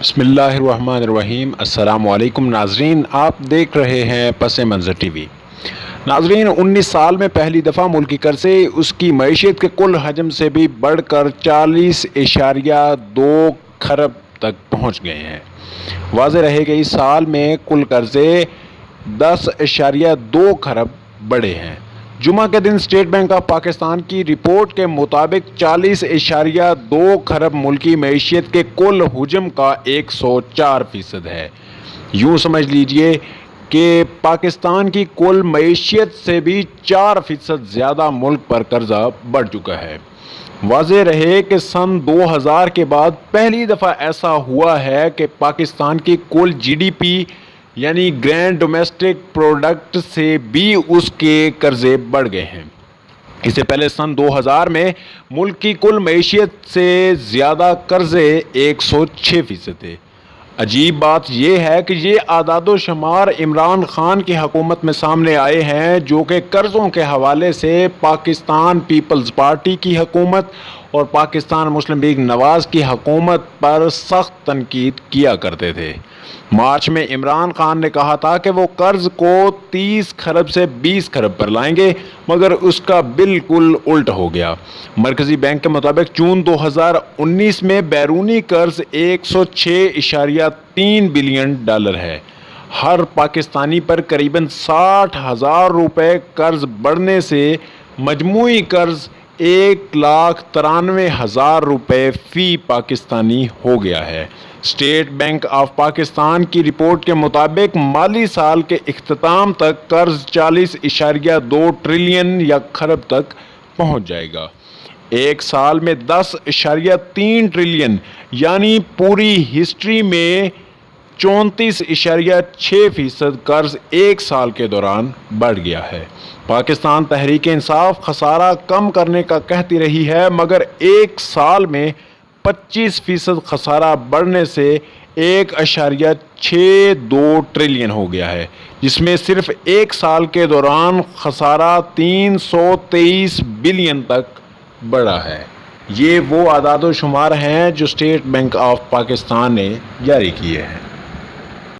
بسم اللہ الرحمن الرحیم۔ السلام علیکم ناظرین، آپ دیکھ رہے ہیں پس منظر ٹی وی۔ ناظرین، 19 سال میں پہلی دفعہ ملکی قرضے اس کی معیشیت کے کل حجم سے بھی بڑھ کر 40.2 کھرب تک پہنچ گئے ہیں۔ واضح رہے کہ اس سال میں کل قرضے 10.2 کھرب بڑھے ہیں۔ جمعہ کے دن اسٹیٹ بینک آف پاکستان کی رپورٹ کے مطابق 40.2 کھرب ملکی معیشیت کے کل حجم کا 104% ہے۔ یوں سمجھ لیجئے کہ پاکستان کی کل معیشیت سے بھی 4% زیادہ ملک پر قرضہ بڑھ چکا ہے۔ واضح رہے کہ سن 2000 کے بعد پہلی دفعہ ایسا ہوا ہے کہ پاکستان کی کل GDP یعنی گرینڈ ڈومیسٹک پروڈکٹ سے بھی اس کے قرضے بڑھ گئے ہیں۔ اس سے پہلے سن 2000 میں ملک کی کل معیشت سے زیادہ قرضے 106% تھے۔ عجیب بات یہ ہے کہ یہ اعداد و شمار عمران خان کی حکومت میں سامنے آئے ہیں، جو کہ قرضوں کے حوالے سے پاکستان پیپلز پارٹی کی حکومت اور پاکستان مسلم لیگ نواز کی حکومت پر سخت تنقید کیا کرتے تھے۔ مارچ میں عمران خان نے کہا تھا کہ وہ قرض کو 30 کھرب سے 20 کھرب پر لائیں گے، مگر اس کا بالکل الٹ ہو گیا۔ مرکزی بینک کے مطابق جون 2019 میں بیرونی قرض 106.3 بلین ڈالر ہے۔ ہر پاکستانی پر قریباً 60,000 روپے قرض بڑھنے سے مجموعی قرض 1,93,000 روپے فی پاکستانی ہو گیا ہے۔ اسٹیٹ بینک آف پاکستان کی رپورٹ کے مطابق مالی سال کے اختتام تک قرض 40.2 ٹریلین یا کھرب تک پہنچ جائے گا۔ ایک سال میں 10.3 ٹریلین یعنی پوری ہسٹری میں 34.6% قرض ایک سال کے دوران بڑھ گیا ہے۔ پاکستان تحریک انصاف خسارہ کم کرنے کا کہتی رہی ہے، مگر ایک سال میں 25% خسارہ بڑھنے سے 1.62 ٹریلین ہو گیا ہے، جس میں صرف ایک سال کے دوران خسارہ 323 بلین تک بڑھا ہے۔ یہ وہ اعداد و شمار ہیں جو اسٹیٹ بینک آف پاکستان نے جاری کیے ہیں۔